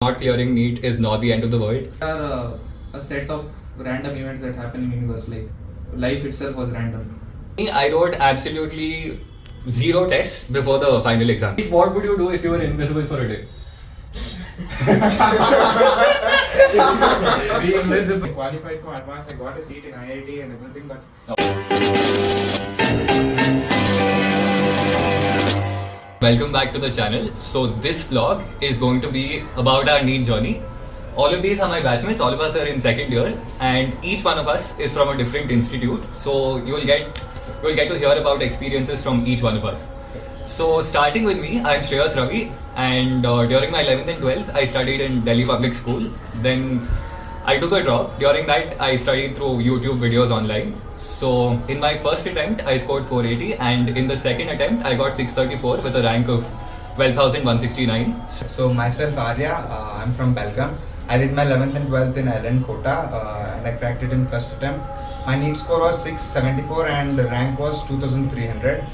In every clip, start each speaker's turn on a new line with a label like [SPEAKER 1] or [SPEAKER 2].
[SPEAKER 1] Not clearing Neet is not the end of the world.
[SPEAKER 2] There are a set of random events that happen in universe. Like life itself was random.
[SPEAKER 1] I wrote absolutely zero tests before the final exam. What would you do if you were invisible for a day?
[SPEAKER 3] Be invisible. I qualified for advance. I got a seat in IIT and everything, but
[SPEAKER 1] Welcome back to the channel. So this vlog is going to be about our NEET journey. All of these are my batchmates. All of us are in second year, and each one of us is from a different institute. So you'll get to hear about experiences from each one of us. So starting with me, I'm Shreyas Ravi, and during my 11th and 12th, I studied in Delhi Public School. Then I took a drop. During that, I studied through YouTube videos online. So in my first attempt, I scored 480, and in the second attempt, I got 634 with a rank of 12,169.
[SPEAKER 4] So myself Arya, I'm from Belgaum. I did my 11th and 12th in Island Kota and I cracked it in first attempt. My NEET score was 674 and the rank was 2300.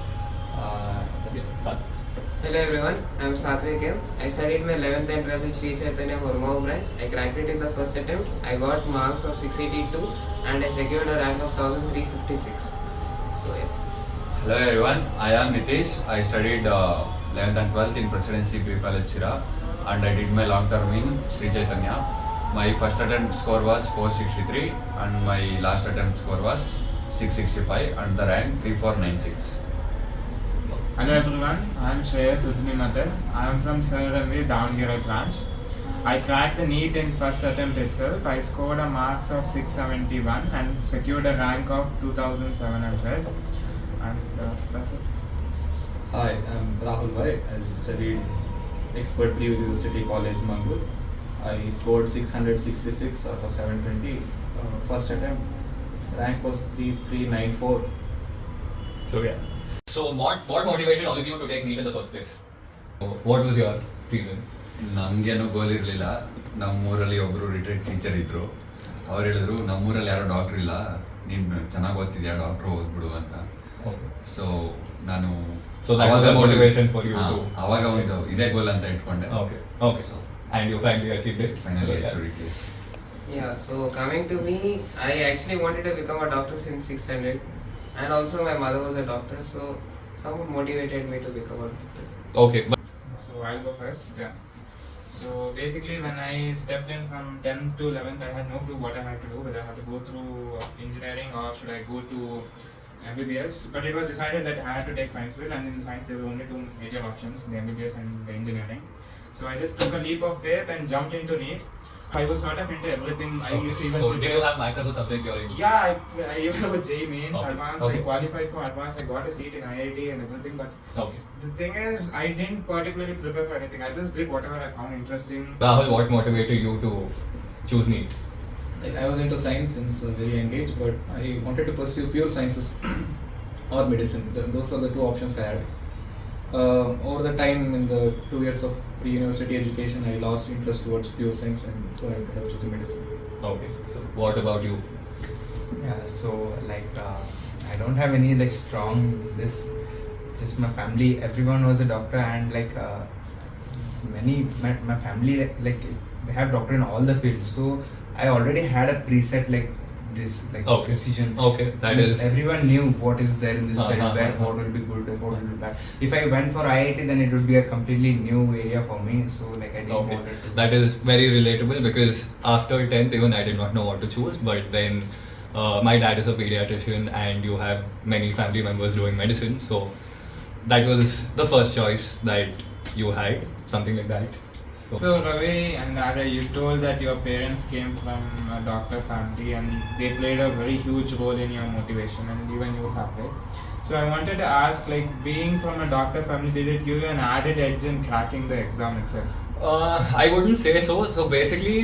[SPEAKER 5] Hello everyone, I am Satvik M. I studied my 11th and 12th in Sri Chaitanya Hormao branch. I cracked it in the first attempt. I got marks of 682 and I secured a rank of 1356. So yeah.
[SPEAKER 6] Hello everyone, I am Nitish. I studied 11th and 12th in Presidency P College Chira and I did my long term in Sri Chaitanya. My first attempt score was 463 and my last attempt score was 665 and the rank 3496.
[SPEAKER 3] hello everyone. I am Shreyas Ujnimathar. I am from Sir Ramveer Davangere branch. I cracked the NEET in first attempt itself. I scored a marks of 671 and secured a rank of 2700. And that's it.
[SPEAKER 2] Hi, I'm Rahul Bhai. I studied Expert Blue University College, Mangalore. I scored 666 out of 720. First attempt, rank was 3394.
[SPEAKER 1] So yeah. So what motivated all of you to take NEET in the first place? What was your reason?
[SPEAKER 6] ನಮಗೇನೋ ಗೋಲ್ ಇರಲಿಲ್ಲ. ನಮ್ಮೂರಲ್ಲಿ ಒಬ್ಬರು retired teacher ಇದ್ರು. ಅವ್ರು ಹೇಳಿದ್ರು ನಮ್ಮೂರಲ್ಲಿ ಯಾರೋ doctor ಇಲ್ಲ, ನೀನು ಚೆನ್ನಾಗಿ ಓದ್ತಿದ್ಯಾ, ಡಾಕ್ಟ್ರು ಓದ್ಬಿಡು ಅಂತ. ಸೊ ನಾನು
[SPEAKER 1] motivation for you to
[SPEAKER 6] ಅವಾಗ ಒಂದು ಇದೇ ಗೋಲ್ ಅಂತ ಇಟ್ಕೊಂಡೆ.
[SPEAKER 1] Okay. And you finally achieved it?
[SPEAKER 6] Finally achieved it.
[SPEAKER 5] Yeah, so coming to me, I actually wanted to become a doctor since 6th standard. And also my mother was a doctor, so someone motivated me to become a doctor.
[SPEAKER 1] Okay.
[SPEAKER 3] So I'll go first. So basically when I stepped in from 10th to 11th, I had no clue what I had to do, whether I had to go through engineering or should I go to MBBS. But it was decided that I had to take science field, and in science there were only two major options, the MBBS and the engineering. So I just took a leap of faith and jumped into NEET. I was sort of into everything. I used to even
[SPEAKER 1] So did you have maths as a subject during?
[SPEAKER 3] Yeah, I even wrote JEE Mains,
[SPEAKER 1] Okay.
[SPEAKER 3] Advanced.
[SPEAKER 1] Okay.
[SPEAKER 3] I qualified for Advanced. I got a seat in IIT and everything. But
[SPEAKER 1] Okay.
[SPEAKER 3] the thing is, I didn't particularly prepare for anything. I just did whatever I found interesting.
[SPEAKER 1] Rahul, what motivated you to choose NEET?
[SPEAKER 2] Like, I was into science since a very young age, but I wanted to pursue pure sciences or medicine. Those were the two options I had. Over the time in the 2 years of pre-university education, I lost interest towards pure science, and so I ended up choosing medicine.
[SPEAKER 1] Okay. So what about you?
[SPEAKER 4] Yeah, so I don't have any strong this. Just my family, everyone was a doctor, and my family they have doctor in all the fields. So I already had a preset this
[SPEAKER 1] Okay.
[SPEAKER 4] decision.
[SPEAKER 1] Okay, that is.
[SPEAKER 4] Everyone knew what is there in this field, what will be good, what will be bad. If I went for IIT, then it would be a completely new area for me. So I didn't
[SPEAKER 1] Okay,
[SPEAKER 4] want it to.
[SPEAKER 1] that is very relatable because after 10th even I did not know what to choose, but then my dad is a pediatrician and you have many family members doing medicine, so that was the first choice that you had, something like that.
[SPEAKER 3] So Ravi and Arya, you told that your parents came from a doctor family and they played a very huge role in your motivation, and even you Satvik. So I wanted to ask, being from a doctor family, did it give you an added edge in cracking the exam itself?
[SPEAKER 1] I wouldn't say so. So basically,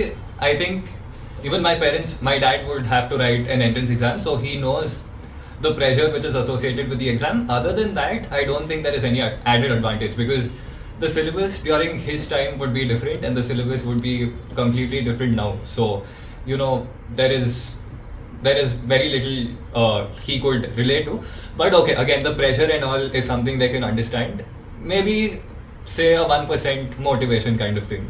[SPEAKER 1] I think even my dad would have to write an entrance exam, so he knows the pressure which is associated with the exam. Other than that, I don't think there is any added advantage because the syllabus during his time would be different and the syllabus would be completely different now. So, there is very little he could relate to. But okay, again, the pressure and all is something they can understand. Maybe say a 1% motivation kind of thing.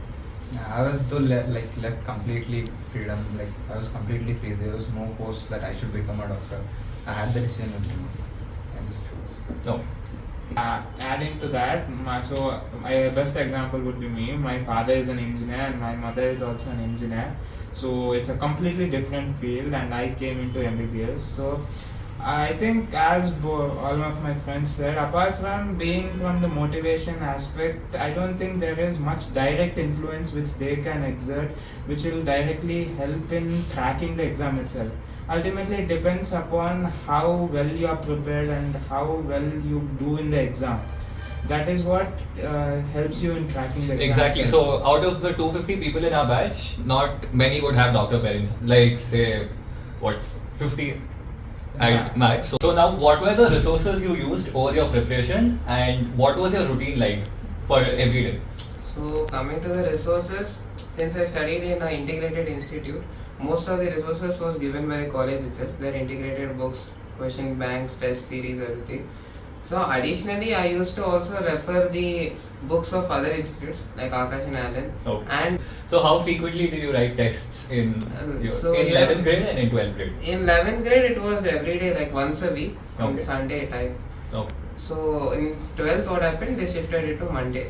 [SPEAKER 4] I was left completely freedom. Like I was completely free. There was no force that I should become a doctor. I had the decision with me. I just chose.
[SPEAKER 1] No.
[SPEAKER 3] Adding to that, my best example would be me. My father is an engineer and my mother is also an engineer. So it's a completely different field, and I came into MBBS. So I think, as all of my friends said, apart from being from the motivation aspect, I don't think there is much direct influence which they can exert, which will directly help in cracking the exam itself. Ultimately, it depends upon how well you are prepared and how well you do in the exam. That is what helps you in cracking the exam.
[SPEAKER 1] Exactly.
[SPEAKER 3] itself.
[SPEAKER 1] So out of the 250 people in our batch, not many would have doctor parents. Like say, what, 50 at
[SPEAKER 3] Yeah.
[SPEAKER 1] max. So now, what were the resources you used over your preparation, and what was your routine like per every day?
[SPEAKER 5] So coming to the resources, since I studied in an integrated institute, most of the resources was given by the college itself. Their integrated books, question banks, test series, everything. So additionally, I used to also refer the books of other institutes like Akash and Allen.
[SPEAKER 1] Okay.
[SPEAKER 5] And
[SPEAKER 1] So how frequently did you write tests in
[SPEAKER 5] so,
[SPEAKER 1] in
[SPEAKER 5] yeah.
[SPEAKER 1] 11th grade and in 12th grade?
[SPEAKER 5] in 11th grade, it was every day, like once a week, on
[SPEAKER 1] Okay.
[SPEAKER 5] Sunday time.
[SPEAKER 1] Okay.
[SPEAKER 5] So in 12th, what happened? They shifted it to Monday.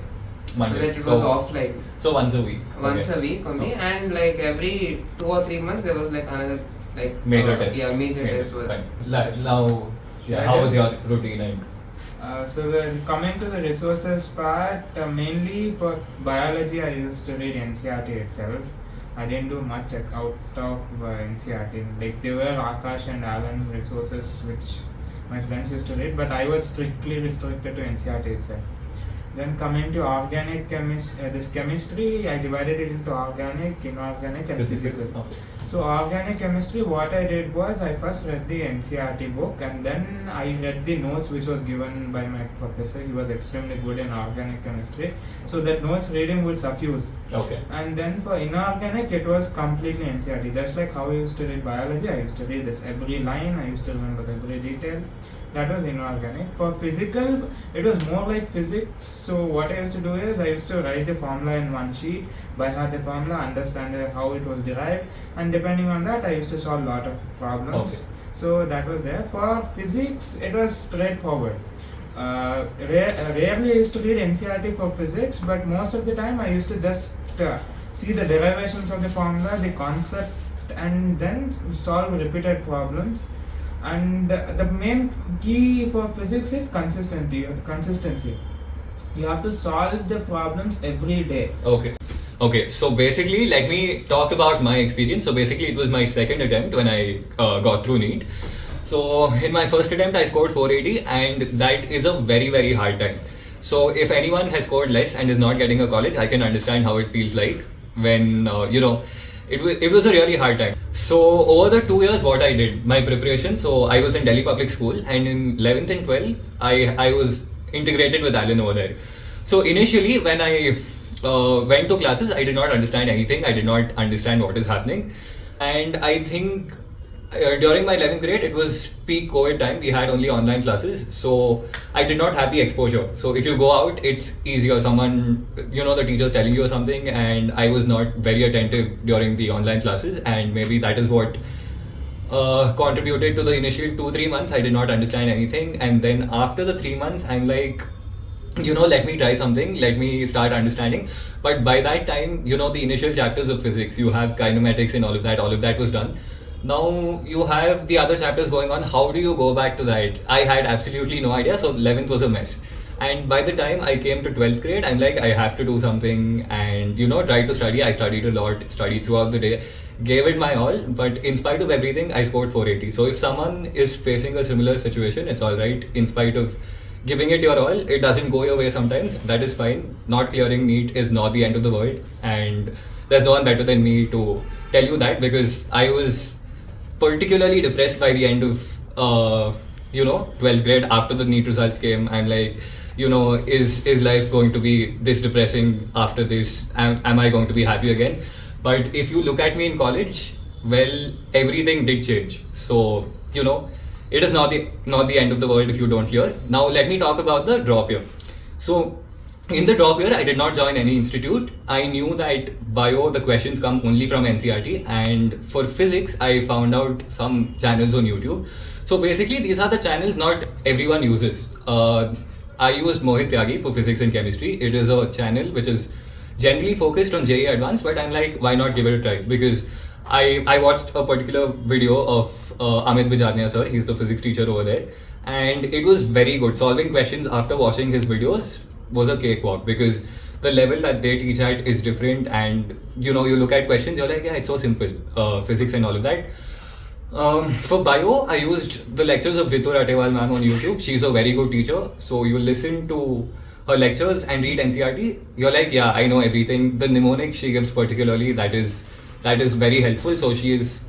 [SPEAKER 1] Monday.
[SPEAKER 5] So that it
[SPEAKER 1] So-
[SPEAKER 5] was offline.
[SPEAKER 1] So once a week.
[SPEAKER 5] Once
[SPEAKER 1] Okay.
[SPEAKER 5] a week only,
[SPEAKER 1] Okay.
[SPEAKER 5] and like every 2 or 3 months there was like another like
[SPEAKER 1] Major test.
[SPEAKER 5] Yeah, major test was.
[SPEAKER 1] Fine. Now, yeah, how was your routine? And
[SPEAKER 3] Coming to the resources part, mainly for biology, I used to read NCRT itself. I didn't do much out of NCRT. Like there were Akash and Alan resources which my friends used to read, but I was strictly restricted to NCRT itself. Then coming to organic chemistry, I divided it into organic, inorganic, and physical.
[SPEAKER 1] Okay.
[SPEAKER 3] So organic chemistry, what I did was I first read the NCRT book, and then I read the notes which was given by my professor. He was extremely good in organic chemistry, so that notes reading would suffuse.
[SPEAKER 1] Okay.
[SPEAKER 3] And then for inorganic, it was completely NCRT. Just like how I used to read biology, I used to read this every line, I used to remember every detail. That was inorganic. For physical, it was more like physics. So what I used to do is I used to write the formula in one sheet, by heart the formula, understand how it was derived, and depending on that, I used to solve a lot of problems.
[SPEAKER 1] Okay.
[SPEAKER 3] So that was there. For physics, it was straightforward. Rarely I used to read NCRT for physics, but most of the time I used to just see the derivations of the formula, the concept, and then solve repeated problems. And the main key for physics is consistency. You have to solve the problems every day.
[SPEAKER 1] Okay. Okay, so basically, let me talk about my experience. So basically, it was my second attempt when I got through Neet. So in my first attempt, I scored 480, and that is a very, very hard time. So if anyone has scored less and is not getting a college, I can understand how it feels like when, it was a really hard time. So over the 2 years, what I did, my preparation, so I was in Delhi public school, and in 11th and 12th, I was integrated with Alan over there. So initially, when I went to classes, I did not understand anything. I did not understand what is happening. And I think during my 11th grade, it was peak COVID time. We had only online classes. So I did not have the exposure. So if you go out, it's easier. Someone, the teacher's telling you something, and I was not very attentive during the online classes. And maybe that is what contributed to the initial 2-3 months. I did not understand anything. And then after the 3 months, I'm like, let me try something, let me start understanding. But by that time, the initial chapters of physics, you have kinematics and all of that was done. Now you have the other chapters going on. How do you go back to that? I had absolutely no idea. So 11th was a mess. And by the time I came to 12th grade, I'm like, I have to do something and, try to study. I studied a lot, studied throughout the day, gave it my all. But in spite of everything, I scored 480. So if someone is facing a similar situation, it's all right. In spite of giving it your all, it doesn't go your way sometimes. That is fine. Not clearing Neet is not the end of the world. And there's no one better than me to tell you that, because I was particularly depressed by the end of 12th grade. After the Neet results came, I'm like, is life going to be this depressing after this? Am I going to be happy again? But if you look at me in college, well, everything did change. So it is not the end of the world if you don't clear. Now let me talk about the drop year. So in the drop year, I did not join any institute. I knew that bio, the questions come only from NCRT, and for physics, I found out some channels on YouTube. So basically, these are the channels not everyone uses. I used Mohit Tyagi for physics and chemistry. It is a channel which is generally focused on JEE Advanced, but I'm like, why not give it a try? Because I watched a particular video of Amit Bijarnia sir, he's the physics teacher over there, and it was very good. Solving questions after watching his videos was a cakewalk because the level that they teach at is different, and you look at questions, you're like, yeah, it's so simple, physics and all of that. For bio, I used the lectures of Ritu Ratewal ma'am on YouTube. She's a very good teacher, so you listen to her lectures and read NCRT. You're like, yeah, I know everything. The mnemonic she gives particularly, that is very helpful. So she is,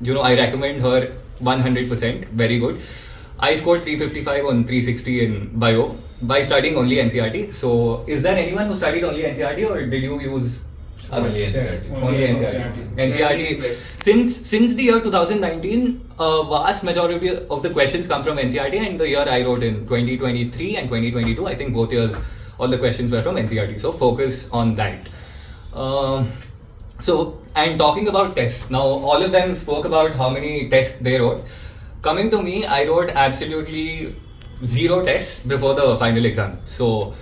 [SPEAKER 1] I recommend her 100%. Very good. I scored 355 on 360 in bio by studying only NCRT. So, is there anyone who studied only NCRT, or did you use
[SPEAKER 6] Only NCRT.
[SPEAKER 1] Only NCRT. NCRT. Since the year 2019, vast majority of the questions come from NCRT, and the year I wrote in 2023 and 2022, I think both years all the questions were from NCRT. So focus on that. And talking about tests, now all of them spoke about how many tests they wrote. Coming to me, I wrote absolutely 0 tests before the final exam. So,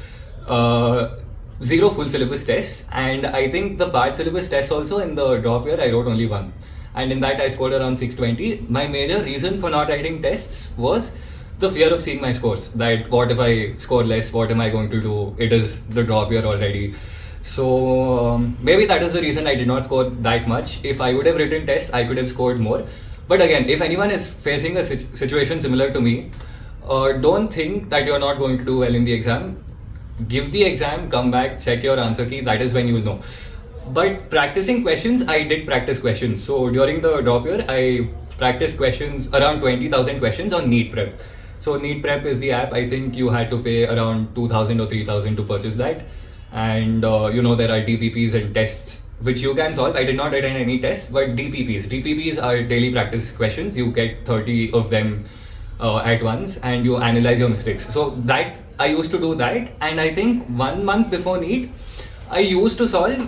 [SPEAKER 1] 0 full syllabus tests, and I think the part syllabus tests also in the drop year I wrote only 1, and in that I scored around 620. My major reason for not writing tests was the fear of seeing my scores, that what if I score less, what am I going to do, it is the drop year already. So maybe that is the reason I did not score that much. If I would have written tests, I could have scored more. But again, if anyone is facing a situation similar to me, don't think that you're not going to do well in the exam. Give the exam, come back, check your answer key, that is when you will know. But practicing questions, I did practice questions. So during the drop year, I practiced questions, around 20,000 questions on Neet Prep. So Neet Prep is the app. I think you had to pay around 2,000 or 3,000 to purchase that. And there are DPPs and tests which you can solve. I did not write any tests, but DPPs are daily practice questions. You get 30 of them at once, and you analyze your mistakes. So that I used to do that, and I think 1 month before Neet, I used to solve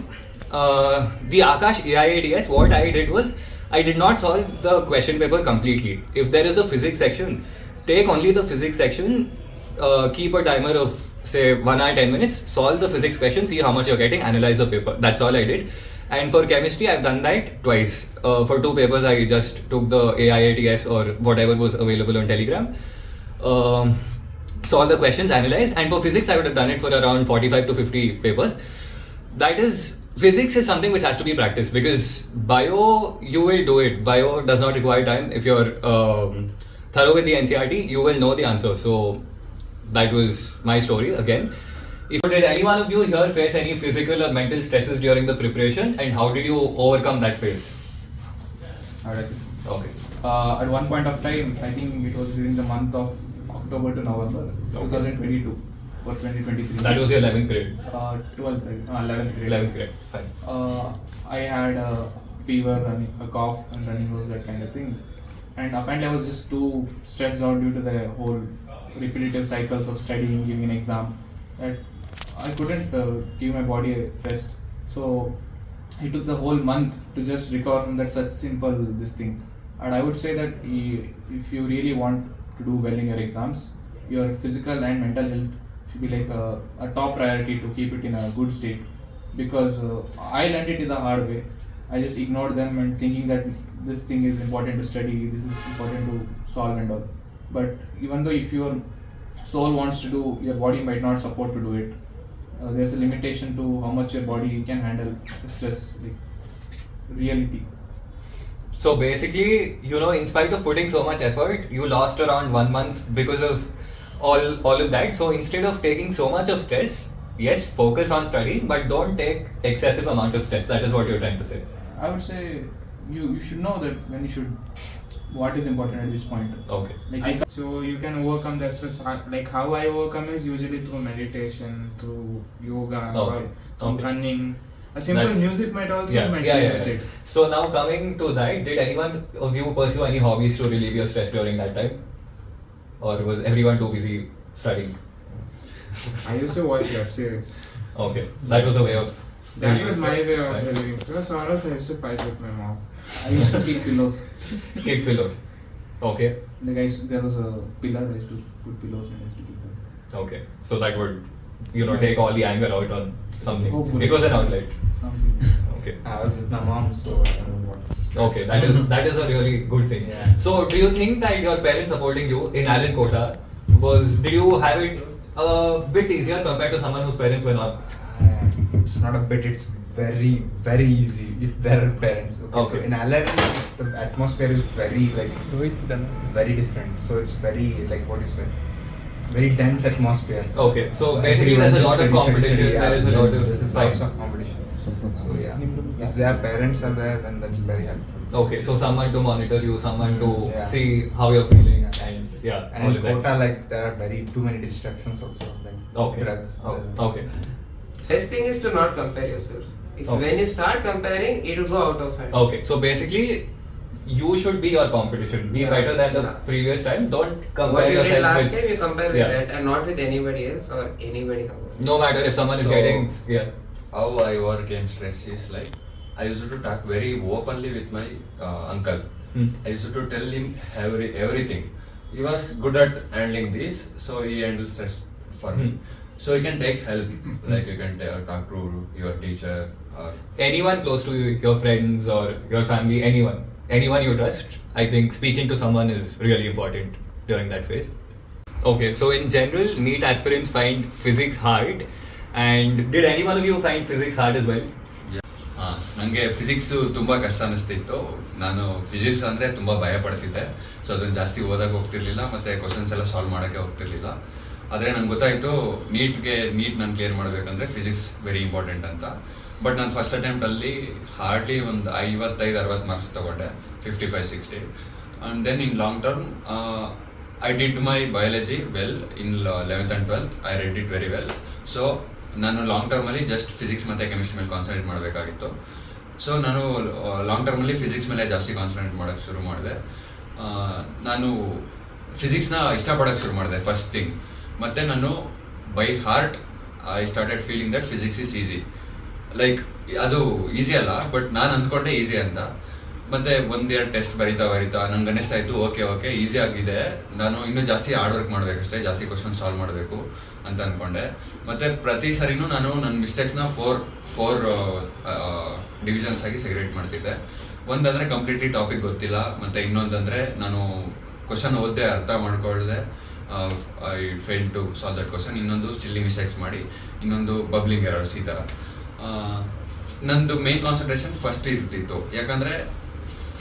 [SPEAKER 1] the Akash AIADS. What I did was, I did not solve the question paper completely. If there is the physics section, take only the physics section, keep a timer of say 1 hour 10 minutes, solve the physics question, see how much you're getting, analyze the paper. That's all I did. And for chemistry, I've done that twice. For 2 papers, I just took the AIATS or whatever was available on Telegram, solve the questions, analyzed. And for physics, I would have done it for around 45 to 50 papers. That is, physics is something which has to be practiced, because bio, you will do it. Bio does not require time. If you're thorough with the NCRT, you will know the answer. So that was my story again. Did any one of you here face any physical or mental stresses during the preparation, and how did you overcome that phase?
[SPEAKER 2] Alright.
[SPEAKER 1] Okay.
[SPEAKER 2] At one point of time, I think it was during the month of October to November 2022 or 2023.
[SPEAKER 1] That was your 11th grade?
[SPEAKER 2] 11th grade.
[SPEAKER 1] 11th grade, fine.
[SPEAKER 2] I had a fever, a cough, and running nose, that kind of thing. And apparently I was just too stressed out due to the whole repetitive cycles of studying, giving an exam, that I couldn't give my body a rest. So it took the whole month to just recover from that such simple this thing. And I would say that if you really want to do well in your exams, your physical and mental health should be like a top priority to keep it in a good state. Because I learned it in the hard way. I just ignored them and thinking that this thing is important to study, this is important to solve and all. But even though if your soul wants to do, your body might not support to do it. There's a limitation to how much your body can handle stress, like reality.
[SPEAKER 1] So basically, in spite of putting so much effort, you lost around 1 month because of all of that. So instead of taking so much of stress, yes, focus on studying, but don't take excessive amount of stress. That is what you're trying to say.
[SPEAKER 2] I would say you should know that when you should, what is important at which point.
[SPEAKER 1] Okay.
[SPEAKER 3] So you can overcome the stress. Like how I overcome is usually through meditation, through yoga, or running. A simple music might also maintain with it.
[SPEAKER 1] So now coming to that, did anyone of you pursue any hobbies to relieve your stress during that time? Or was everyone too busy studying?
[SPEAKER 3] I used to watch web series.
[SPEAKER 1] Okay, that was a way of.
[SPEAKER 3] That was my way of
[SPEAKER 1] Right.
[SPEAKER 3] relieving stress, or else I used to fight with my mom.
[SPEAKER 2] I used to keep pillows.
[SPEAKER 1] Keep pillows. Okay.
[SPEAKER 2] There was a pillar. I used to put pillows and I used to keep them.
[SPEAKER 1] Okay. So that would, take all the anger out on something.
[SPEAKER 2] Hopefully.
[SPEAKER 1] It was an outlet.
[SPEAKER 2] Something.
[SPEAKER 1] Okay.
[SPEAKER 4] I was with my mom, so I don't know what.
[SPEAKER 1] Okay, that is a really good thing.
[SPEAKER 4] Yeah.
[SPEAKER 1] So, do you think that your parents supporting you in Alan Kota did you have it a bit easier compared to someone whose parents were not?
[SPEAKER 4] It's not a bit, it's very, very easy if there are parents. Okay. So
[SPEAKER 1] Okay.
[SPEAKER 4] in Alan, the atmosphere is very, very different. So it's very, what you say, very dense atmosphere.
[SPEAKER 1] Okay, so basically there's a lot of competition, there is a lot of
[SPEAKER 4] There's
[SPEAKER 1] fight.
[SPEAKER 4] lots of competition. So yeah, if their parents are there, then that's very helpful.
[SPEAKER 1] Okay, so someone to monitor you, someone to
[SPEAKER 4] Yeah.
[SPEAKER 1] see how you're feeling, and
[SPEAKER 4] And
[SPEAKER 1] all
[SPEAKER 4] in
[SPEAKER 1] of that.
[SPEAKER 4] Kota, there are too many distractions also,
[SPEAKER 1] Okay.
[SPEAKER 4] drugs.
[SPEAKER 1] Okay.
[SPEAKER 5] Best thing is to not compare yourself. If
[SPEAKER 1] Okay.
[SPEAKER 5] when you start comparing, it will go out of hand.
[SPEAKER 1] Okay, so basically, you should be your competition. Be
[SPEAKER 5] Yeah.
[SPEAKER 1] better than the
[SPEAKER 5] Yeah.
[SPEAKER 1] previous time. Don't compare
[SPEAKER 5] What you did
[SPEAKER 1] yourself
[SPEAKER 5] last
[SPEAKER 1] with.
[SPEAKER 5] time, you compare with
[SPEAKER 1] Yeah.
[SPEAKER 5] that, and not with anybody else or anybody else.
[SPEAKER 1] No matter if someone is
[SPEAKER 6] So-
[SPEAKER 1] getting. Yeah.
[SPEAKER 6] How I overcame stress is like I used to talk very openly with my uncle. I used to tell him everything. He was good at handling this, so he handles stress for me. So you can take help, like you can talk to your teacher or
[SPEAKER 1] Anyone close to you, your friends or your family, anyone you trust, I think speaking to someone is really important during that phase. Okay, so in general, NEET aspirants find physics hard. And did any one of you find physics hard as well?
[SPEAKER 6] ನನಗೆ physics ತುಂಬ ಕಷ್ಟ ಅನ್ನಿಸ್ತಿತ್ತು. ನಾನು physics ಅಂದರೆ ತುಂಬ ಭಯ ಪಡ್ತಿದ್ದೆ. So ಅದನ್ನು ಜಾಸ್ತಿ ಓದಕ್ಕೆ ಹೋಗ್ತಿರ್ಲಿಲ್ಲ ಮತ್ತು ಕ್ವಶನ್ಸ್ ಎಲ್ಲ ಸಾಲ್ವ್ ಮಾಡೋಕ್ಕೆ ಹೋಗ್ತಿರ್ಲಿಲ್ಲ. ಆದರೆ ನಂಗೆ ಗೊತ್ತಾಯಿತು ನೀಟ್ ನಾನು ಕ್ಲಿಯರ್ ಮಾಡಬೇಕಂದ್ರೆ ಫಿಸಿಕ್ಸ್ ವೆರಿ ಇಂಪಾರ್ಟೆಂಟ್ ಅಂತ. ಬಟ್ ನಾನು ಫಸ್ಟ್ ಅಟೆಂಪ್ಟಲ್ಲಿ ಹಾರ್ಡ್ಲಿ ಒಂದು 55-60 ಮಾರ್ಕ್ಸ್ ತೊಗೊಂಡೆ, 55-60. And then in long term I did my biology well in 11th and 12th. I read it very well. So ನಾನು ಲಾಂಗ್ ಟರ್ಮಲ್ಲಿ ಜಸ್ಟ್ ಫಿಸಿಕ್ಸ್ ಮತ್ತು chemistry ಮೇಲೆ concentrate ಮಾಡಬೇಕಾಗಿತ್ತು. ಸೊ ನಾನು ಲಾಂಗ್ ಟರ್ಮಲ್ಲಿ ಫಿಸಿಕ್ಸ್ ಮೇಲೆ ಜಾಸ್ತಿ ಕಾನ್ಸಂಟ್ರೇಟ್ ಮಾಡೋಕ್ಕೆ ಶುರು ಮಾಡಿದೆ. ನಾನು ಫಿಸಿಕ್ಸ್ನ ಇಷ್ಟಪಡೋಕ್ಕೆ ಶುರು ಮಾಡಿದೆ ಫಸ್ಟ್ ಥಿಂಗ್. ಮತ್ತು ನಾನು by heart I started feeling that physics is easy. Like ಅದು ಈಸಿ ಅಲ್ಲ, ಬಟ್ ನಾನು ಅಂದ್ಕೊಂಡೆ ಈಸಿ ಅಂತ. ಮತ್ತು ಒಂದೆರಡು ಟೆಸ್ಟ್ ಬರಿತಾ ನಂಗೆ ಅನ್ನಿಸ್ತಾ ಇತ್ತು ಓಕೆ ಈಸಿ ಆಗಿದೆ, ನಾನು ಇನ್ನೂ ಜಾಸ್ತಿ ಹಾರ್ಡ್ ವರ್ಕ್ ಮಾಡಬೇಕಷ್ಟೇ, ಜಾಸ್ತಿ ಕ್ವಶನ್ ಸಾಲ್ವ್ ಮಾಡಬೇಕು ಅಂತ ಅಂದ್ಕೊಂಡೆ. ಮತ್ತು ಪ್ರತಿ ಸರಿನೂ ನಾನು ನನ್ನ ಮಿಸ್ಟೇಕ್ಸ್ನ ಫೋರ್ ಡಿವಿಷನ್ಸ್ ಆಗಿ ಸೆಗ್ರೇಟ್ ಮಾಡ್ತಿದ್ದೆ. ಒಂದಂದರೆ ಕಂಪ್ಲೀಟ್ಲಿ ಟಾಪಿಕ್ ಗೊತ್ತಿಲ್ಲ, ಮತ್ತು ಇನ್ನೊಂದಂದರೆ ನಾನು ಕ್ವಶನ್ ಓದ್ದೆ ಅರ್ಥ ಮಾಡ್ಕೊಳ್ಳದೆ I fail to solve that question. ಇನ್ನೊಂದು ಸಿಲ್ಲಿ ಮಿಸ್ಟೇಕ್ಸ್ ಮಾಡಿ, ಇನ್ನೊಂದು ಬಬ್ಲಿಂಗ್ ಎರರ್ಸ್, ಈ ಥರ. ನಂದು ಮೇನ್ ಕಾನ್ಸಂಟ್ರೇಷನ್ ಫಸ್ಟ್ ಇರ್ತಿತ್ತು, ಯಾಕಂದರೆ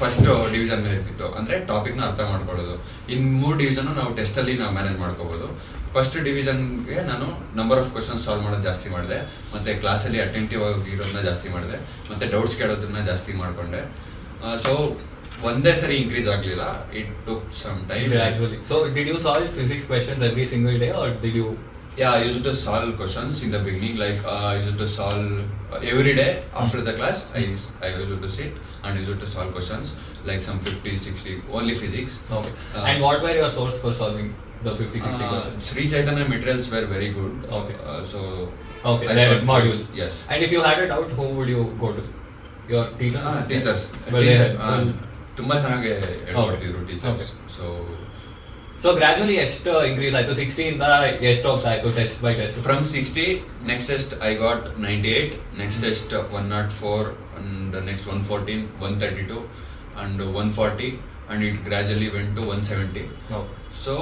[SPEAKER 6] ಫಸ್ಟ್ ಡಿವಿಷನ್ ಮೇಲೆ ಇರ್ತಿತ್ತು, ಅಂದರೆ ಟಾಪಿಕ್ನ ಅರ್ಥ ಮಾಡ್ಕೊಳ್ಳೋದು. ಇನ್ನು 3 ಡಿವಿಷನ್ನು ನಾವು ಟೆಸ್ಟಲ್ಲಿ ನಾವು ಮ್ಯಾನೇಜ್ ಮಾಡ್ಕೋಬೋದು. ಫಸ್ಟ್ ಡಿವಿಷನ್ಗೆ ನಾನು ನಂಬರ್ ಆಫ್ ಕ್ವಶನ್ಸ್ ಸಾಲ್ವ್ ಮಾಡೋದು ಜಾಸ್ತಿ ಮಾಡಿದೆ, ಮತ್ತು ಕ್ಲಾಸಲ್ಲಿ ಅಟೆಂಟಿವ್ ಆಗಿರೋದನ್ನ ಜಾಸ್ತಿ ಮಾಡಿದೆ, ಮತ್ತು ಡೌಟ್ಸ್ ಕೇಳೋದನ್ನ ಜಾಸ್ತಿ ಮಾಡಿಕೊಂಡೆ. ಸೊ ಒಂದೇ ಸರಿ ಇನ್ಕ್ರೀಸ್ ಆಗಲಿಲ್ಲ, it took some time.
[SPEAKER 1] Gradually. So did you solve physics questions every single day, or did you?
[SPEAKER 6] Yeah, I used to solve questions in the beginning, like I used to solve every day after the class. I used to sit and used to solve questions, like some 50-60, only physics.
[SPEAKER 1] Okay. And what were your source for solving the 50-60 questions?
[SPEAKER 6] Sri Chaitanya materials were very good.
[SPEAKER 1] Okay.
[SPEAKER 6] So
[SPEAKER 1] Okay,
[SPEAKER 6] I
[SPEAKER 1] there are
[SPEAKER 6] solved-
[SPEAKER 1] modules.
[SPEAKER 6] Yes.
[SPEAKER 1] And if you had a doubt, who would you go to? Your teachers?
[SPEAKER 6] Teachers.
[SPEAKER 1] Were they helpful?
[SPEAKER 6] ತುಂಬ ಚೆನ್ನಾಗಿ ಹೇಳ್ಕೊಡ್ತಿದ್ರು
[SPEAKER 1] Okay.
[SPEAKER 6] Teachers.
[SPEAKER 1] So gradually ಎಷ್ಟು increase ಆಯಿತು? 60 ಇಂದ ಎಷ್ಟು ಹೋಗ್ತಾ ಇತ್ತು test by test?
[SPEAKER 6] From 60, next test I got 98, next test 104, and the next 114, 132, and 140, and it gradually went to 170.
[SPEAKER 1] Oh.
[SPEAKER 6] So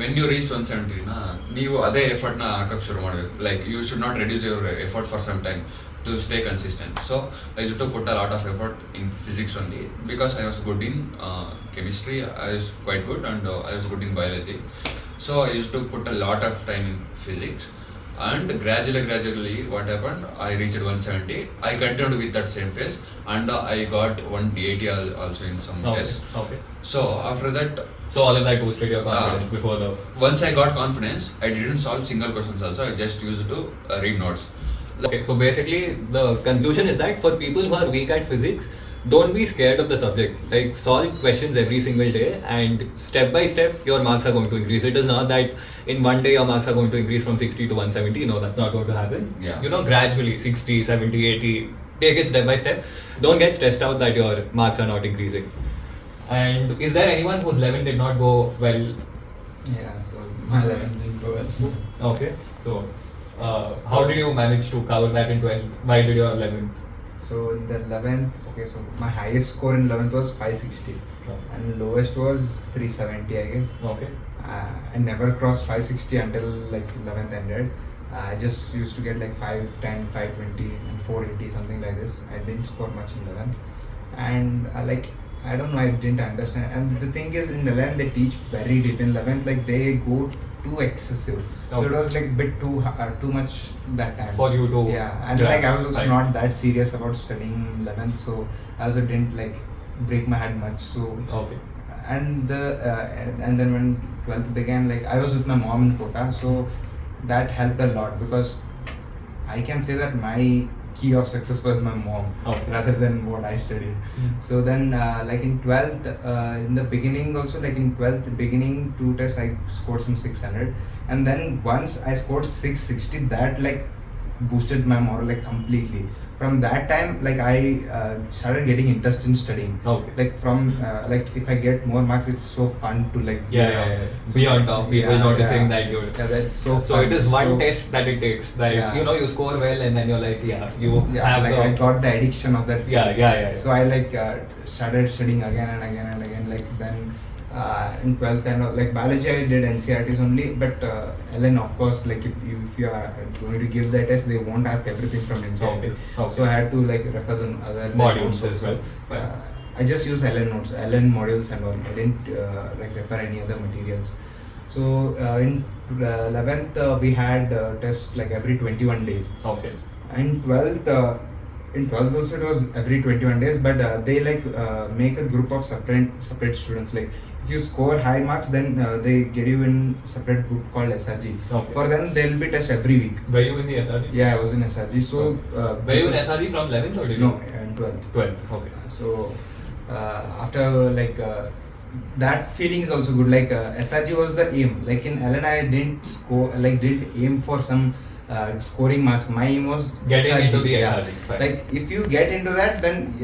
[SPEAKER 6] when you reach 170, ನೀವು ಅದೇ ಎಫರ್ಟ್ನ ಹಾಕಕ್ಕೆ ಶುರು ಮಾಡಬೇಕು. Like you should not reduce your effort for some time to stay consistent. So I used to put a lot of effort in physics only, because I was good in chemistry, I was quite good, and I was good in biology. So I used to put a lot of time in physics, and gradually what happened, I reached 170. I continued with that same pace, and I got 180 also in some tests.
[SPEAKER 1] Okay.
[SPEAKER 6] So after that,
[SPEAKER 1] So all of that boosted your confidence before the.
[SPEAKER 6] once I got confidence, I didn't solve single questions also, I just used to read notes.
[SPEAKER 1] Okay, so basically the conclusion is that for people who are weak at physics, don't be scared of the subject. Like, solve questions every single day, and step by step, your marks are going to increase. It is not that in one day your marks are going to increase from 60 to 170. No, that's not going to happen.
[SPEAKER 6] Yeah.
[SPEAKER 1] You know, gradually 60, 70, 80. Take it step by step. Don't get stressed out that your marks are not increasing. And is there anyone whose 11 did not go well?
[SPEAKER 4] Yeah, so my 11 didn't go well.
[SPEAKER 1] Okay, so how did you manage to cover that in 12th? Why did your 11th?
[SPEAKER 4] So in the 11th, okay, so my highest score in 11th was 560 and lowest was 370, I guess.
[SPEAKER 1] Okay.
[SPEAKER 4] I never crossed 560 until like 11th ended. I just used to get like 510, 520 and 480, something like this. I didn't score much in 11th. And I don't know, I didn't understand. And the thing is, in 11th they teach very deep. In 11th, like they go too excessive. So it was like a bit too much that time.
[SPEAKER 1] For you to
[SPEAKER 4] Yeah, and like I was also not that serious about studying 11th, so I also didn't like break my head much. So
[SPEAKER 1] Okay.
[SPEAKER 4] and and then when 12th began, like I was with my mom in Kota, so that helped a lot because I can say that my key of success was my mom rather than what I studied. So then like in 12th in the beginning also, like in 12th beginning 2 tests I scored some 600, and then once I scored 660, that like boosted my morale like completely. From that time, like I started getting interest in studying.
[SPEAKER 1] Okay.
[SPEAKER 4] Like from like if I get more marks, it's so fun to like
[SPEAKER 1] Yeah. Be on top. People noticing that you're.
[SPEAKER 4] Yeah, that's so.
[SPEAKER 1] So
[SPEAKER 4] fun.
[SPEAKER 1] it is one
[SPEAKER 4] So-
[SPEAKER 1] test that it takes. That
[SPEAKER 4] Yeah.
[SPEAKER 1] you know you score well, and then you're like, you
[SPEAKER 4] Yeah,
[SPEAKER 1] have
[SPEAKER 4] like
[SPEAKER 1] the.
[SPEAKER 4] I got the addiction of that.
[SPEAKER 1] Yeah.
[SPEAKER 4] So I like started studying again and again and again. Like then in 12th and like biology I did NCRTs only, but Ellen, of course, like if you are going to give the test, they won't ask everything from NCRT.
[SPEAKER 1] Okay.
[SPEAKER 4] So I had to like refer the other
[SPEAKER 1] Modules
[SPEAKER 4] notes
[SPEAKER 1] as well.
[SPEAKER 4] I just use Ellen notes, Ellen modules and all. I didn't like refer any other materials. So in 11th we had tests like every 21 days.
[SPEAKER 1] Okay.
[SPEAKER 4] In 12th also it was every 21 days, but they like make a group of separate students. Like if you score high marks, then they get you in separate group called SRG.
[SPEAKER 1] Okay.
[SPEAKER 4] For them, there will be tests every week.
[SPEAKER 1] Were you in the SRG?
[SPEAKER 4] Yeah, I was in SRG. So
[SPEAKER 1] Were you in SRG from 11th or did you?
[SPEAKER 4] No, in 12th.
[SPEAKER 1] 12th. Okay.
[SPEAKER 4] So after like that feeling is also good. Like SRG was the aim. Like in LN, I didn't aim for some scoring marks. My aim was
[SPEAKER 1] Getting
[SPEAKER 4] SRG.
[SPEAKER 1] into the
[SPEAKER 4] Yeah.
[SPEAKER 1] SRG. Fine.
[SPEAKER 4] Like if you get into that, then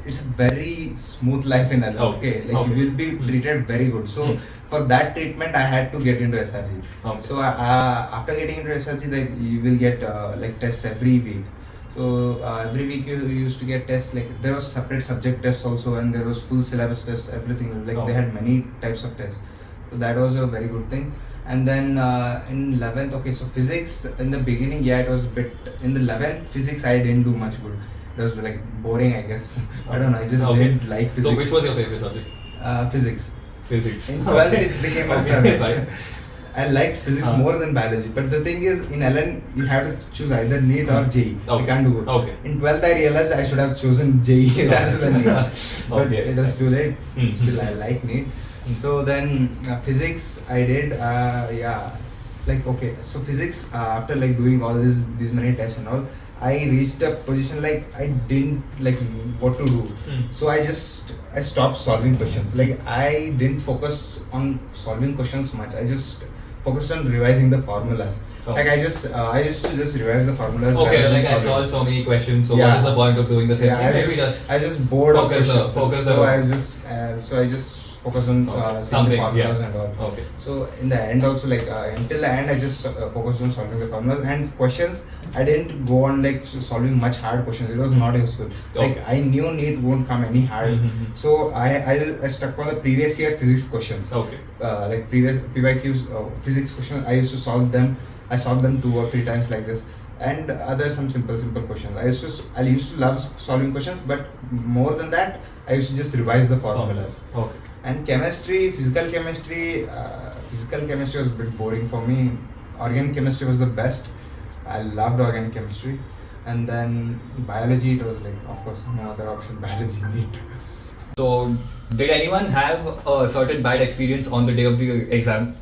[SPEAKER 4] it's a very smooth life in LN.
[SPEAKER 1] Okay.
[SPEAKER 4] Like you will be treated very good. So for that treatment, I had to get into SRG.
[SPEAKER 1] Okay.
[SPEAKER 4] So after getting into SRG, like you will get like tests every week. So every week you used to get tests. Like there was separate subject tests also, and there was full syllabus tests. Everything like they had many types of tests. So that was a very good thing. And then in 11th, okay, so physics in the beginning, yeah, it was a bit. In the 11th, physics I didn't do much good. It was like boring, I guess. I don't know. I just didn't like physics.
[SPEAKER 1] So which was your favorite subject?
[SPEAKER 4] Physics.
[SPEAKER 1] Physics.
[SPEAKER 4] In 12th, it became
[SPEAKER 1] Okay, fine.
[SPEAKER 4] I liked physics more than biology, but the thing is, in LN, you have to choose either Neet or JEE.
[SPEAKER 1] Okay.
[SPEAKER 4] You can't do both.
[SPEAKER 1] Okay.
[SPEAKER 4] In 12th, I realized I should have chosen JEE rather than Neet. But
[SPEAKER 1] Okay.
[SPEAKER 4] it was too late.
[SPEAKER 1] Hmm.
[SPEAKER 4] Still, I like Neet. So then, physics, I did, yeah. Like, okay, so physics, after like doing all these many tests and all, I reached a position like I didn't like what to do. So I stopped solving questions. Like I didn't focus on solving questions much. I just focused on revising the formulas. Like I used to just revise the formulas.
[SPEAKER 1] Okay,
[SPEAKER 4] rather than
[SPEAKER 1] like I
[SPEAKER 4] solving.
[SPEAKER 1] solved so many questions. So
[SPEAKER 4] Yeah.
[SPEAKER 1] what is the point of doing the same
[SPEAKER 4] Yeah,
[SPEAKER 1] thing?
[SPEAKER 4] I just bored of
[SPEAKER 1] focus
[SPEAKER 4] questions.
[SPEAKER 1] focus
[SPEAKER 4] So
[SPEAKER 1] the-
[SPEAKER 4] I just focus on seeing the
[SPEAKER 1] something,
[SPEAKER 4] formulas
[SPEAKER 1] yeah.
[SPEAKER 4] and all.
[SPEAKER 1] Okay.
[SPEAKER 4] So in the end also, like until the end, I just focused on solving the formulas and questions. I didn't go on like solving much hard questions. It was not useful. Like
[SPEAKER 1] Okay.
[SPEAKER 4] I knew Neet won't come any hard. So I stuck on the previous year physics questions.
[SPEAKER 1] Okay.
[SPEAKER 4] Like previous PYQs physics questions. I used to solve them. I solved them 2 or 3 times like this. And other some simple questions. I used to love solving questions, but more than that, I used to just revise the formulas.
[SPEAKER 1] Okay.
[SPEAKER 4] And physical chemistry was a bit boring for me. Organic chemistry was the best. I loved organic chemistry. And then biology, it was like, of course, no other option, biology, Neet.
[SPEAKER 1] So did anyone have a certain bad experience on the day of the exam?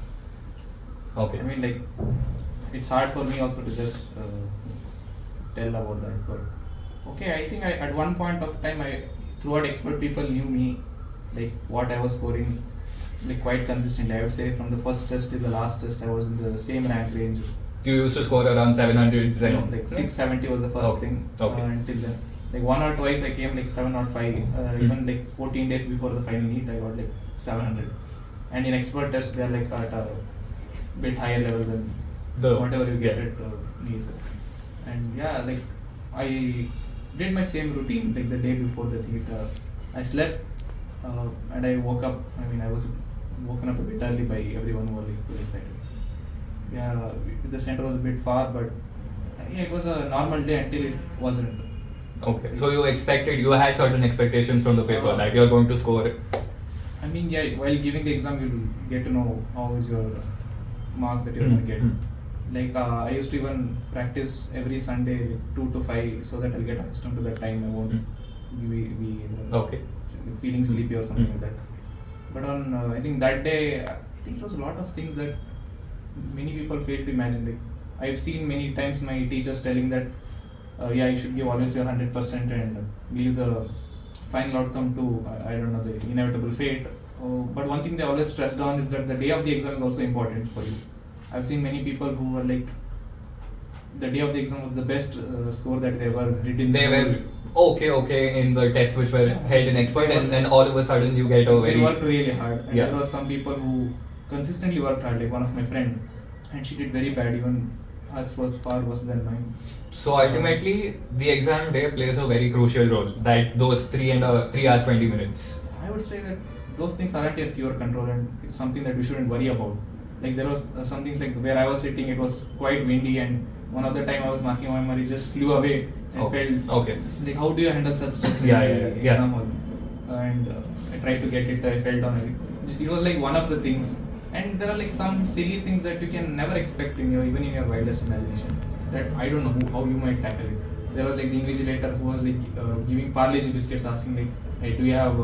[SPEAKER 1] Okay.
[SPEAKER 2] I mean, like, it's hard for me also to just tell about that. But okay, I think at one point of time I throughout expert people knew me, like what I was scoring, like quite consistently. I would say from the first test till the last test, I was in the same rank range.
[SPEAKER 1] You used to score around 700.
[SPEAKER 2] You know, like 670 was the first
[SPEAKER 1] Okay.
[SPEAKER 2] thing
[SPEAKER 1] Okay.
[SPEAKER 2] until then. Like one or twice I came like 705. Even like 14 days before the final Neet, I got like 700. And in expert tests, they are like at a bit higher level than whatever you get at Neet. And yeah, like I did my same routine like the day before the Neet. I slept and I woke up. I mean, I was woken up a bit early by everyone who was like very excited. Yeah, the center was a bit far, but yeah, it was a normal day until it wasn't.
[SPEAKER 1] Okay, so you had certain expectations from the paper that you're going to score.
[SPEAKER 2] I mean, yeah, while giving the exam, you'll get to know how is your marks that you're going to get. Like, I used to even practice every Sunday, like 2 to 5, so that I'll get accustomed to that time. I won't be
[SPEAKER 1] Okay.
[SPEAKER 2] feeling sleepy or something like that. But on, I think that day, I think it was a lot of things that many people fail to imagine. Like, I've seen many times my teachers telling that, yeah, you should give always your 100% and leave the final outcome to, I don't know, the inevitable fate. But one thing they always stressed on is that the day of the exam is also important for you. I've seen many people who were like, the day of the exam was the best score that they ever did in
[SPEAKER 1] They were okay in the tests which were held in expert, and then all of a sudden you get a
[SPEAKER 2] They
[SPEAKER 1] very.
[SPEAKER 2] worked really hard, and
[SPEAKER 1] Yeah.
[SPEAKER 2] there were some people who consistently worked hard. Like one of my friend, and she did very bad. Even hers was far worse than mine.
[SPEAKER 1] So ultimately, the exam day plays a very crucial role. That those 3 hours 20 minutes.
[SPEAKER 2] I would say that those things aren't in pure control, and it's something that we shouldn't worry about. Like there was some things like where I was sitting, it was quite windy, and one of the time I was marking my memory just flew away and felt.
[SPEAKER 1] Okay.
[SPEAKER 2] Like how do you handle such stress in
[SPEAKER 1] Yeah,
[SPEAKER 2] the
[SPEAKER 1] yeah, yeah.
[SPEAKER 2] exam hall? And I tried to get it. I fell down. It was like one of the things. And there are like some silly things that you can never expect in even in your wildest imagination. That I don't know how you might tackle it. There was like the invigilator who was like giving Parle-G biscuits, asking like, hey, do you have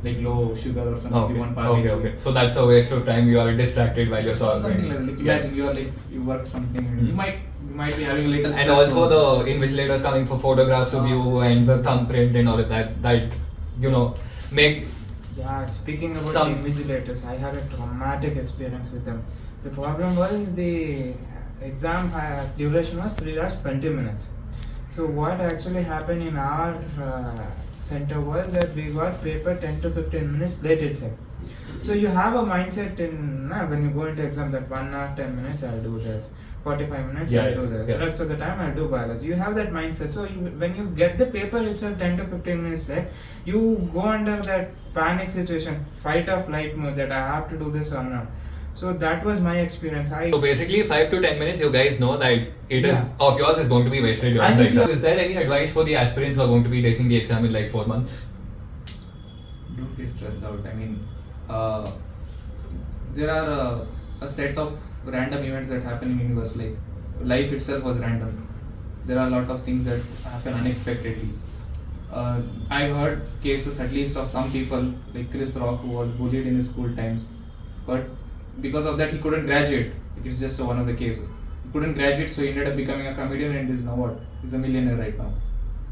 [SPEAKER 2] like low sugar or something? Do you want Parle-G?
[SPEAKER 1] Okay. So that's a waste of time. You are distracted while you're solving.
[SPEAKER 2] Something like that. Like imagine you are like you work something. And you might be having a little.
[SPEAKER 1] And
[SPEAKER 2] stress
[SPEAKER 1] also
[SPEAKER 2] over-
[SPEAKER 1] the invigilators coming for photographs of you and the thumbprint and all of that. That make.
[SPEAKER 3] Yeah, speaking about
[SPEAKER 1] Some-
[SPEAKER 3] invigilators, I had a traumatic experience with them. The problem was the exam duration was 3 hours 20 minutes. So what actually happened in our center was that we got paper 10 to 15 minutes late itself. So you have a mindset in when you go into exam that 1 hour 10 minutes I'll do this, 45 minutes I'll do this, rest of the time I'll do biology. You have that mindset. So when you get the paper itself 10 to 15 minutes late, you go under that panic situation, fight or flight mode that I have to do this or not. So that was my experience.
[SPEAKER 1] So basically, 5 to 10 minutes, you guys know that it is
[SPEAKER 3] Yeah.
[SPEAKER 1] of yours is going to be wasted during
[SPEAKER 3] And
[SPEAKER 1] the
[SPEAKER 3] if you-
[SPEAKER 1] exam. Is there any advice for the aspirants who are going to be taking the exam in like 4 months?
[SPEAKER 2] Don't get stressed out. I mean, there are a set of random events that happen in universe. Like life itself was random. There are a lot of things that happen unexpectedly. I've heard cases at least of some people like Chris Rock who was bullied in his school times, but because of that he couldn't graduate. It's just one of the cases. He couldn't graduate, so he ended up becoming a comedian and is now what? He's a millionaire right now.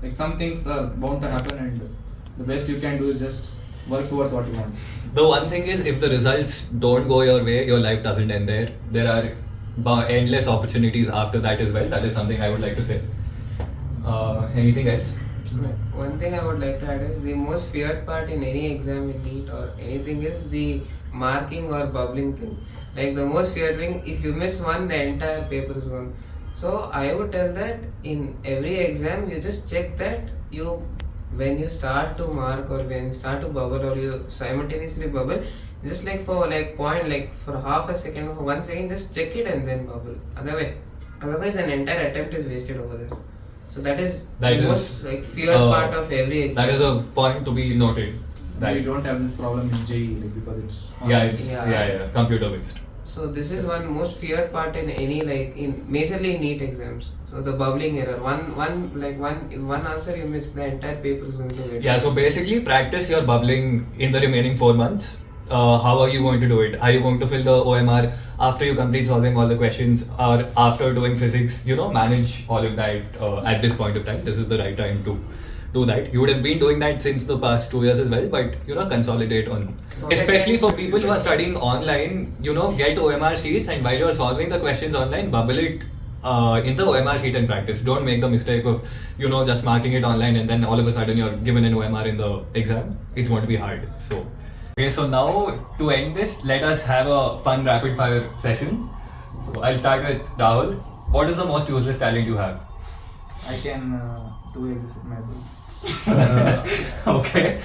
[SPEAKER 2] Like some things are bound to happen, and the best you can do is just work towards what you want.
[SPEAKER 1] The one thing is, if the results don't go your way, your life doesn't end there. There are endless opportunities after that as well. That is something I would like to say. Anything else?
[SPEAKER 5] One thing I would like to add is the most feared part in any exam in Neet or anything is the marking or bubbling thing. Like the most feared thing, if you miss one, the entire paper is gone. So I would tell that in every exam, you just check that when you start to mark or when you start to bubble or you simultaneously bubble, just like for for half a second or 1 second, just check it and then bubble. Otherwise an entire attempt is wasted over there. So that is the most feared part of every exam.
[SPEAKER 1] That is a point to be noted.
[SPEAKER 2] We don't have this problem in JEE because it's
[SPEAKER 1] computer based.
[SPEAKER 5] So this is one most feared part in any in majorly NEET exams. So the bubbling error, one answer you miss, the entire paper is going to get.
[SPEAKER 1] Yeah, so basically practice your bubbling in the remaining 4 months. How are you going to do it? Are you going to fill the OMR after you complete solving all the questions, or after doing physics? Manage all of that at this point of time. This is the right time to do that. You would have been doing that since the past 2 years as well, but consolidate on. Especially for people who are studying online, get OMR sheets, and while you're solving the questions online, bubble it in the OMR sheet and practice. Don't make the mistake of just marking it online and then all of a sudden you're given an OMR in the exam. It's going to be hard. So okay, so now to end this, let us have a fun rapid fire session. So I'll start with Rahul. What is the most useless talent you have?
[SPEAKER 4] I can do illicit metal.
[SPEAKER 1] Okay.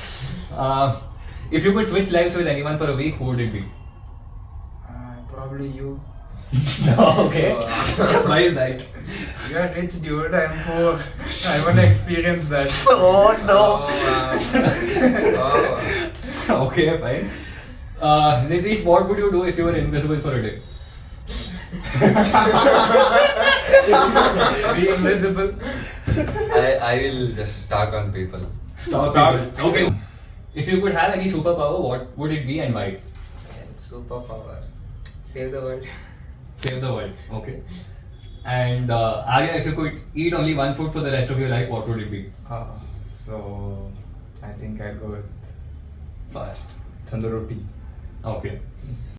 [SPEAKER 1] If you could switch lives with anyone for a week, who would it be?
[SPEAKER 3] Probably you.
[SPEAKER 1] Okay. Why is that?
[SPEAKER 3] You are rich, dude. I'm poor. I want to experience that.
[SPEAKER 1] Oh no.
[SPEAKER 5] Oh.
[SPEAKER 1] Okay, fine. Nitish, what would you do if you were invisible for a day?
[SPEAKER 3] Be invisible.
[SPEAKER 6] I will just talk on people.
[SPEAKER 1] Stop. Okay. If you could have any superpower, what would it be and why?
[SPEAKER 5] Superpower. Save the world.
[SPEAKER 1] Save the world. Okay. And Arya, if you could eat only one food for the rest of your life, what would it be?
[SPEAKER 4] So I think I'll go with
[SPEAKER 1] Fast.
[SPEAKER 4] tandoor roti.
[SPEAKER 1] Okay.